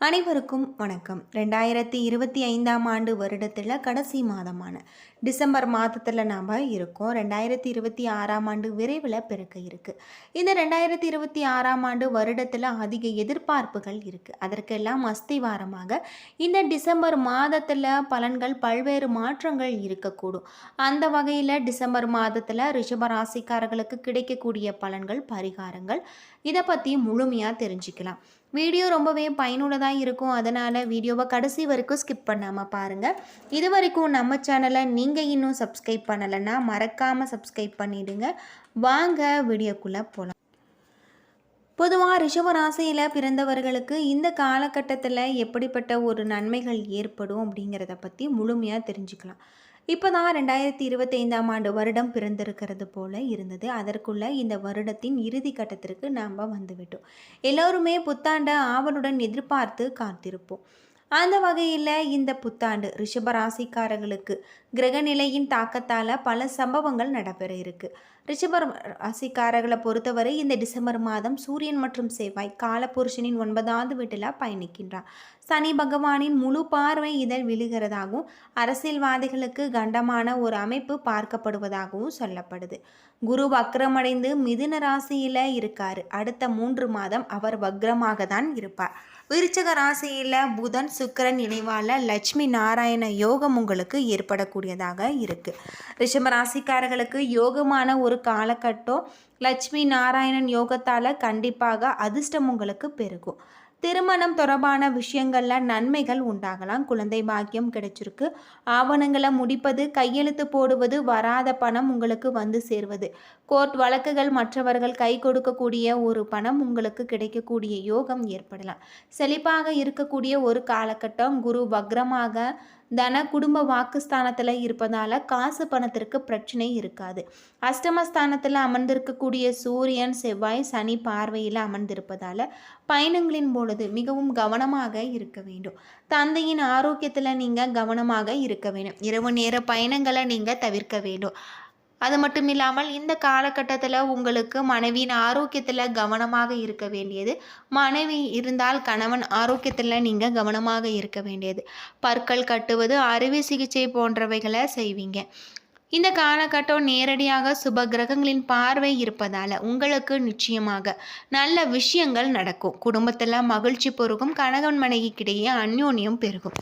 அனைவருக்கும் வணக்கம். 2025ஆம் ஆண்டு வருடத்தில் கடைசி மாதமான டிசம்பர் மாதத்தில் நாம் இருக்கோம். 2026ஆம் ஆண்டு விரைவில் பிறக்க இருக்குது. இந்த 2026ஆம் ஆண்டு வருடத்தில் அதிக எதிர்பார்ப்புகள் இருக்குது. அதற்கெல்லாம் அஸ்திவாரமாக இந்த டிசம்பர் மாதத்தில் பலன்கள் பல்வேறு மாற்றங்கள் இருக்கக்கூடும். அந்த வகையில் டிசம்பர் மாதத்தில் ரிஷபராசிக்காரர்களுக்கு கிடைக்கக்கூடிய பலன்கள், பரிகாரங்கள் இதை பற்றி முழுமையாக தெரிஞ்சுக்கலாம். வீடியோ ரொம்பவே பயனுள்ளதாக இருக்கும். அதனால் வீடியோவை கடைசி வரைக்கும் ஸ்கிப் பண்ணாமல் பாருங்கள். இது வரைக்கும் நம்ம சேனலை நீங்கள் இன்னும் சப்ஸ்கிரைப் பண்ணலைன்னா மறக்காமல் சப்ஸ்கிரைப் பண்ணிவிடுங்க. வாங்க வீடியோக்குள்ளே போகலாம். பொதுவாக ரிஷபராசியில் பிறந்தவர்களுக்கு இந்த காலகட்டத்தில் எப்படிப்பட்ட ஒரு நன்மைகள் ஏற்படும் அப்படிங்கிறத பற்றி முழுமையாக தெரிஞ்சுக்கலாம். இப்போ தான் 2025ஆம் ஆண்டு வருடம் பிறந்திருக்கிறது போல இருந்தது. அதற்குள்ள இந்த வருடத்தின் இறுதி கட்டத்திற்கு நாம் வந்துவிட்டோம். எல்லோருமே புத்தாண்டை ஆவலுடன் எதிர்பார்த்து காத்திருப்போம். அந்த வகையில் இந்த புத்தாண்டு ரிஷபராசிக்காரர்களுக்கு கிரகநிலையின் தாக்கத்தால் பல சம்பவங்கள் நடைபெற இருக்கு. ரிஷப ராசிக்காரர்களை பொறுத்தவரை இந்த டிசம்பர் மாதம் சூரியன் மற்றும் செவ்வாய் காலபுருஷனின் 9வது வீட்டில் பயணிக்கின்றார். சனி பகவானின் முழு பார்வை இதழ் விழுகிறதாகவும் அரசியல்வாதிகளுக்கு கண்டமான ஒரு அமைப்பு பார்க்கப்படுவதாகவும் சொல்லப்படுது. குரு வக்ரமடைந்து மிதுன ராசியில் இருக்காரு. அடுத்த 3 மாதம் அவர் வக்ரமாக தான் இருப்பார். விருச்சக ராசியில் புதன் சுக்கிரன் இணைவால லட்சுமி நாராயண யோகம் உங்களுக்கு ஏற்படக்கூடியதாக இருக்குது. ரிஷப ராசிக்காரர்களுக்கு யோகமான ஒரு காலகட்டம். லட்சுமி நாராயணன் யோகத்தால் கண்டிப்பாக அதிர்ஷ்டம் உங்களுக்கு பெருகும். திருமணம் தொடர்பான விஷயங்களில் நன்மைகள் உண்டாகலாம். குழந்தை பாக்கியம் கிடைச்சிருக்கு. ஆவணங்களை முடிப்பது, கையெழுத்து போடுவது, வராத பணம் உங்களுக்கு வந்து சேர்வது, கோர்ட் வழக்குகள், மற்றவர்கள் கை கொடுக்கக்கூடிய ஒரு பணம் உங்களுக்கு கிடைக்கக்கூடிய யோகம் ஏற்படலாம். செழிப்பாக இருக்கக்கூடிய ஒரு காலகட்டம். குரு வக்ரமாக தன குடும்ப வாக்குஸ்தானத்தில் இருப்பதால் காசு பணத்திற்கு பிரச்சனை இருக்காது. அஷ்டமஸ்தானத்தில் அமர்ந்திருக்கக்கூடிய சூரியன் செவ்வாய் சனி பார்வையில் அமர்ந்திருப்பதால் பயணங்களின் பொழுது மிகவும் கவனமாக இருக்க வேண்டும். தந்தையின் ஆரோக்கியத்தில் நீங்கள் கவனமாக இருக்க வேண்டும். இரவு நேர பயணங்களை நீங்கள் தவிர்க்க வேண்டும். அது மட்டும் இல்லாமல் இந்த காலகட்டத்தில் உங்களுக்கு மனைவியின் ஆரோக்கியத்தில் கவனமாக இருக்க வேண்டியது. மனைவி இருந்தால் கணவன் ஆரோக்கியத்தில் நீங்கள் கவனமாக இருக்க வேண்டியது. பற்கள் கட்டுவது, அறுவை சிகிச்சை போன்றவைகளை செய்வீங்க. இந்த காலகட்டம் நேரடியாக சுப கிரகங்களின் பார்வை இருப்பதால் உங்களுக்கு நிச்சயமாக நல்ல விஷயங்கள் நடக்கும். குடும்பத்தில் மகிழ்ச்சி பெருகும். கணவன் மனைவிக்கிடையே அந்யோன்யம் பெருகும்.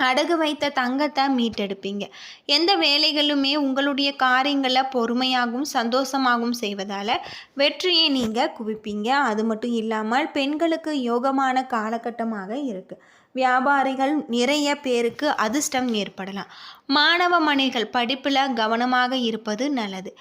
அடகு வைத்த தங்கத்தை மீட்டெடுப்பீங்க. எந்த வேலைகளுமே உங்களுடைய காரியங்களை பொறுமையாகவும் சந்தோஷமாகவும் செய்வதால் வெற்றியை நீங்கள் குவிப்பீங்க. அது மட்டும் இல்லாமல் பெண்களுக்கு யோகமான காலகட்டமாக இருக்குது. வியாபாரிகள் நிறைய பேருக்கு அதிர்ஷ்டம் ஏற்படலாம். மாணவ மணிகள் படிப்பில் கவனமாக இருப்பது நல்லது.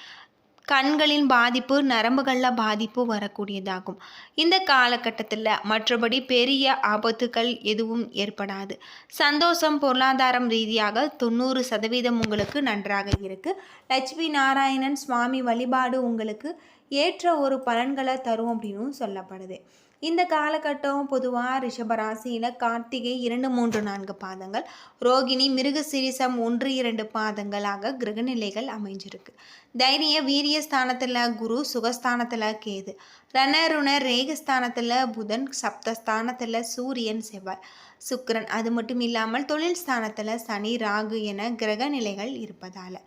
கண்களின் பாதிப்பு, நரம்புகளில் பாதிப்பு வரக்கூடியதாகும். இந்த காலகட்டத்தில் மற்றபடி பெரிய ஆபத்துகள் எதுவும் ஏற்படாது. சந்தோஷம், பொருளாதாரம் ரீதியாக 90% உங்களுக்கு நன்றாக இருக்குது. லட்சுமி நாராயணன் சுவாமி வழிபாடு உங்களுக்கு ஏற்ற ஒரு பலன்களை தரும் அப்படின்னு சொல்லப்படுது. இந்த காலகட்டம் பொதுவாக ரிஷபராசியில் கார்த்திகை 2, 3, 4 பாதங்கள், ரோகிணி, மிருகசீரிசம் 1, 2 பாதங்களாக கிரகநிலைகள் அமைஞ்சிருக்கு. தைரிய வீரிய ஸ்தானத்தில் குரு, சுகஸ்தானத்தில் கேது, ரணருண ரேகஸ்தானத்தில் புதன், சப்தஸ்தானத்தில் சூரியன் செவ்வாய் சுக்கிரன். அது மட்டும் இல்லாமல் தொழில் ஸ்தானத்தில் சனி ராகு என கிரக நிலைகள் இருப்பதால்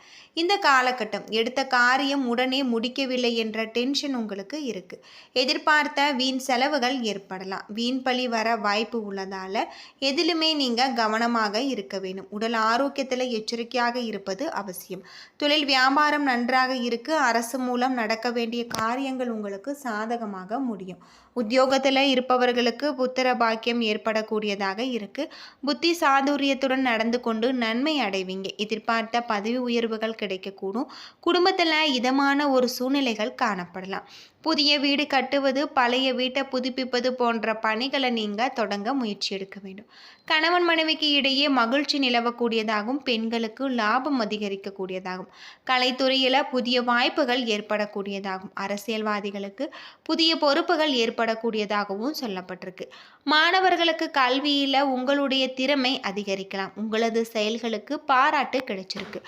இந்த காலகட்டம் எடுத்த காரியம் உடனே முடிக்கவில்லை என்ற டென்ஷன் உங்களுக்கு இருக்குது. எதிர்பார்த்த வீண் செலவுகள் ஏற்படலாம். வீண் பழி வர வாய்ப்பு உள்ளதால் எதிலுமே நீங்கள் கவனமாக இருக்க வேண்டும். உடல் ஆரோக்கியத்தில் எச்சரிக்கையாக இருப்பது அவசியம். தொழில் வியாபாரம் நன்றாக இருக்கு. அரசு மூலம் நடக்க வேண்டிய காரியங்கள் உங்களுக்கு சாதகமாக முடியும். உத்தியோகத்தில் இருப்பவர்களுக்கு புத்திர பாக்கியம் ஏற்படக்கூடியதாக இருக்கு. புத்தி சாதுரியத்துடன் நடந்து கொண்டு நன்மை அடைவீங்க. எதிர்பார்த்த பதவி உயர்வுகள் கிடைக்கக்கூடும். குடும்பத்தில் இதமான ஒரு சூழ்நிலைகள் காணப்படலாம். புதிய வீடு கட்டுவது, பழைய வீட்டை புதுப்பிப்பது போன்ற பணிகளை நீங்கள் தொடங்க முயற்சி எடுக்க வேண்டும். கணவன் மனைவிக்கு இடையே மகிழ்ச்சி நிலவக்கூடியதாகவும் பெண்களுக்கு லாபம் அதிகரிக்கக்கூடியதாகும். கலைத்துறையில் புதிய வாய்ப்புகள் ஏற்படக்கூடியதாகும். அரசியல்வாதிகளுக்கு புதிய பொறுப்புகள் ஏற்படக்கூடியதாகவும் சொல்லப்பட்டிருக்கு. மாணவர்களுக்கு கல்வியில் உங்களுடைய திறமை அதிகரிக்கலாம். உங்களது செயல்களுக்கு பாராட்டு கிடைச்சிருக்கு.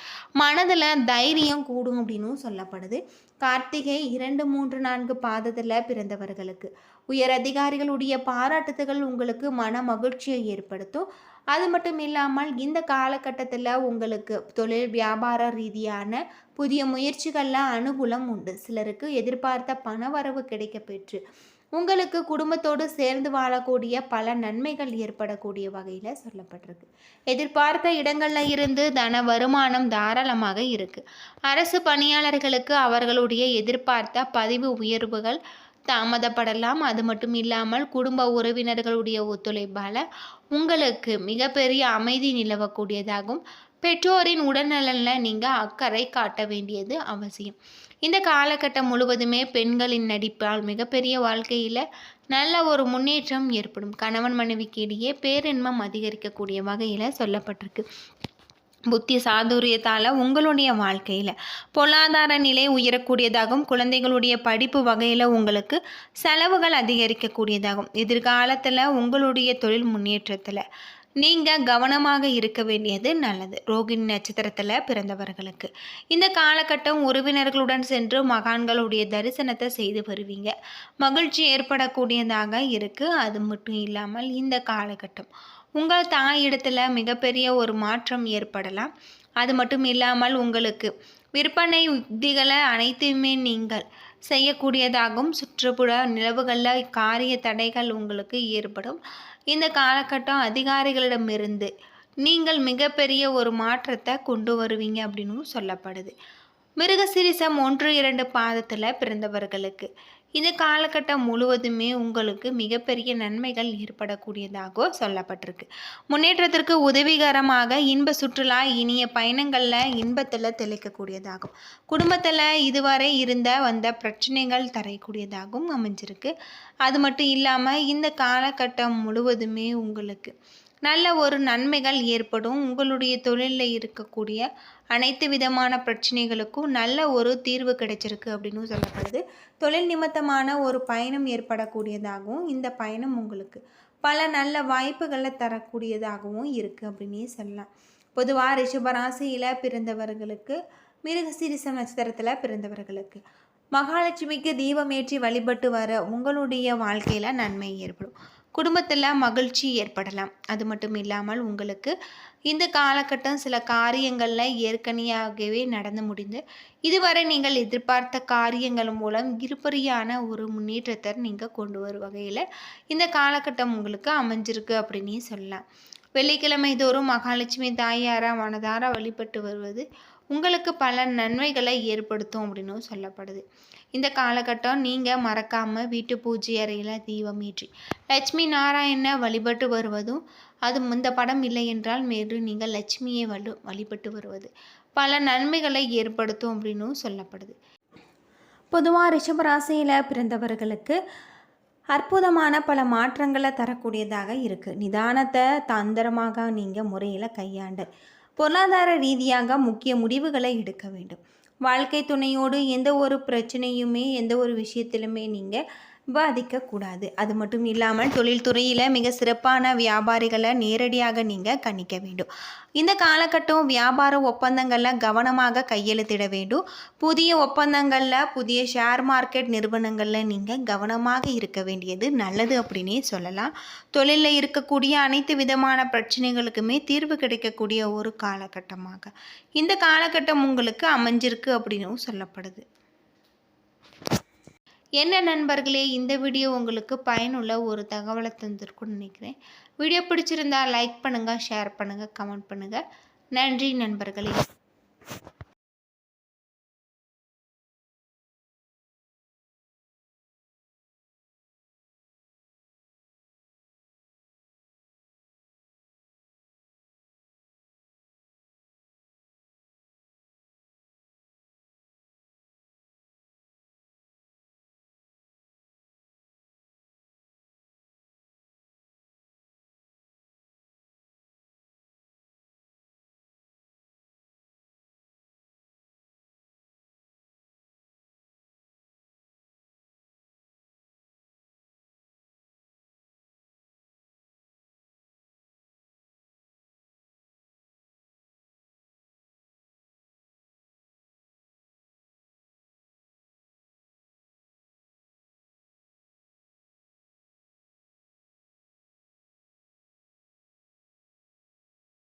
மனதில் தைரியம் கூடும் அப்படின்னு சொல்லப்படுது. கார்த்திகை 2, 3, 4 பாதத்தில் பிறந்தவர்களுக்கு உயர் அதிகாரிகளுடைய பாராட்டுதல்கள் உங்களுக்கு மன மகிழ்ச்சியை ஏற்படுத்தும். அது மட்டும் இல்லாமல் இந்த காலகட்டத்தில் உங்களுக்கு தொழில் வியாபார ரீதியான புதிய முயற்சிகளில் அனுகூலம் உண்டு. சிலருக்கு எதிர்பார்த்த பணவரவு கிடைக்க பெற்று உங்களுக்கு குடும்பத்தோடு சேர்ந்து வாழக்கூடிய பல நன்மைகள் ஏற்படக்கூடிய வகையில் சொல்லப்பட்டிருக்கு. எதிர்பார்த்த இடங்களில் இருந்து தன வருமானம் தாராளமாக இருக்குது. அரசு பணியாளர்களுக்கு அவர்களுடைய எதிர்பார்த்த பதிவு உயர்வுகள் தாமதப்படலாம். அது மட்டும் இல்லாமல் குடும்ப உறவினர்களுடைய ஒத்துழைப்பால் உங்களுக்கு மிகப்பெரிய அமைதி நிலவக்கூடியதாகும். பெற்றோரின் உடல்நலனில் நீங்கள் அக்கறை காட்ட வேண்டியது அவசியம். இந்த காலகட்டம் முழுவதுமே பெண்களின் நடிப்பால் மிகப்பெரிய வாழ்க்கையில் நல்ல ஒரு முன்னேற்றம் ஏற்படும். கணவன் மனைவிக்கு இடையே பேரின்பம் அதிகரிக்கக்கூடிய வகையில் சொல்லப்பட்டிருக்கு. புத்தி சாதுரியத்தால் உங்களுடைய வாழ்க்கையில் பொருளாதார நிலை உயரக்கூடியதாகவும் குழந்தைகளுடைய படிப்பு வகையில் உங்களுக்கு செலவுகள் அதிகரிக்கக்கூடியதாகும். எதிர்காலத்தில் உங்களுடைய தொழில் முன்னேற்றத்தில் நீங்கள் கவனமாக இருக்க வேண்டியது நல்லது. ரோகிணி நட்சத்திரத்தில் பிறந்தவர்களுக்கு இந்த காலகட்டம் உறவினர்களுடன் சென்று மகான்களுடைய தரிசனத்தை செய்து வருவீங்க. மகிழ்ச்சி ஏற்படக்கூடியதாக இருக்குது. அது மட்டும் இல்லாமல் இந்த காலகட்டம் உங்கள் தாயிடத்தில் மிகப்பெரிய ஒரு மாற்றம் ஏற்படலாம். அது மட்டும் இல்லாமல் உங்களுக்கு விற்பனை உத்திகளை அனைத்தையுமே நீங்கள் செய்யக்கூடியதாகவும் சுற்றுப்புற நிலவுகளில் காரிய தடைகள் உங்களுக்கு ஏற்படும். இந்த காலகட்டம் அதிகாரிகளிடமிருந்து நீங்கள் மிகப்பெரிய ஒரு மாற்றத்தை கொண்டு வருவீங்க அப்படின்னு சொல்லப்படுது. மிருகசீரிஷம் 1-2 பாதத்தில் பிறந்தவர்களுக்கு இந்த காலகட்டம் முழுவதுமே உங்களுக்கு மிகப்பெரிய நன்மைகள் ஏற்படக்கூடியதாக சொல்லப்பட்டிருக்கு. முன்னேற்றத்திற்கு உதவிகரமாக இன்ப சுற்றுலா இனிய பயணங்களில் இன்பத்தில் தெளிக்கக்கூடியதாகும். குடும்பத்தில் இதுவரை வந்த பிரச்சனைகள் தரக்கூடியதாகவும் அமைஞ்சிருக்கு. அது மட்டும் இல்லாமல் இந்த காலகட்டம் முழுவதுமே உங்களுக்கு நல்ல ஒரு நன்மைகள் ஏற்படும். உங்களுடைய தொழிலில் இருக்கக்கூடிய அனைத்து விதமான பிரச்சனைகளுக்கும் நல்ல ஒரு தீர்வு கிடைச்சிருக்கு அப்படின்னு சொல்லப்படுது. தொழில் நிமித்தமான ஒரு பயணம் ஏற்படக்கூடியதாகவும் இந்த பயணம் உங்களுக்கு பல நல்ல வாய்ப்புகளை தரக்கூடியதாகவும் இருக்குது அப்படின்னே சொல்லலாம். பொதுவாக ரிஷபராசியில் பிறந்தவர்களுக்கு மிருகசீரிஷம் நட்சத்திரத்தில் பிறந்தவர்களுக்கு மகாலட்சுமிக்கு தீபமேற்றி வழிபட்டு வர உங்களுடைய வாழ்க்கையில் நன்மை ஏற்படும். குடும்பத்தில் மகிழ்ச்சி ஏற்படலாம். அது மட்டும் இல்லாமல் உங்களுக்கு இந்த காலகட்டம் சில காரியங்களில் ஏற்கனவே நடந்து முடிந்து இதுவரை நீங்கள் எதிர்பார்த்த காரியங்கள் மூலம் இருபரியான ஒரு முன்னேற்றத்தை நீங்கள் கொண்டு வரும் வகையில் இந்த காலகட்டம் உங்களுக்கு அமைஞ்சிருக்கு அப்படின்னே சொல்லலாம். வெள்ளிக்கிழமை தோறும் மகாலட்சுமி தாயாரை மனதார வழிபட்டு வருவது உங்களுக்கு பல நன்மைகளை ஏற்படுத்தும் அப்படின்னு சொல்லப்படுது. இந்த காலகட்டம் நீங்கள் மறக்காமல் வீட்டு பூஜை அறையில் தீபம் ஏற்றி லட்சுமி நாராயணனை வழிபட்டு வருவதும், அது இந்த படம் இல்லை என்றால் மேலும் நீங்கள் லட்சுமியை வழிபட்டு வருவது பல நன்மைகளை ஏற்படுத்தும் அப்படின்னு சொல்லப்படுது. பொதுவாக ரிஷபராசியில் பிறந்தவர்களுக்கு அற்புதமான பல மாற்றங்களை தரக்கூடியதாக இருக்குது. நிதானத்தை தந்திரமாக நீங்கள் முறையில் கையாண்டு பொருளாதார ரீதியாக முக்கிய முடிவுகளை எடுக்க வேண்டும். வாழ்க்கை துணையோடு எந்த ஒரு பிரச்சனையுமே எந்த ஒரு விஷயத்திலுமே நீங்கள் பாதிக்கக்கூடாது. அது மட்டும் இல்லாமல் தொழில்துறையில் மிக சிறப்பான வியாபாரிகளை நேரடியாக நீங்கள் கணிக்க வேண்டும். இந்த காலகட்டம் வியாபார ஒப்பந்தங்களில் கவனமாக கையெழுத்திட வேண்டும். புதிய ஒப்பந்தங்களில் புதிய ஷேர் மார்க்கெட் நிறுவனங்களில் நீங்கள் கவனமாக இருக்க வேண்டியது நல்லது அப்படின்னே சொல்லலாம். தொழிலில் இருக்கக்கூடிய அனைத்து விதமான பிரச்சனைகளுக்குமே தீர்வு கிடைக்கக்கூடிய ஒரு காலகட்டமாக இந்த காலகட்டம் உங்களுக்கு அமைஞ்சிருக்கு அப்படின்னு சொல்லப்படுது. என்ன நண்பர்களே, இந்த வீடியோ உங்களுக்கு பயனுள்ள ஒரு தகவலை தந்திருக்குன்னு நினைக்கிறேன். வீடியோ பிடிச்சிருந்தா லைக் பண்ணுங்கள், ஷேர் பண்ணுங்கள், கமெண்ட் பண்ணுங்கள். நன்றி நண்பர்களே.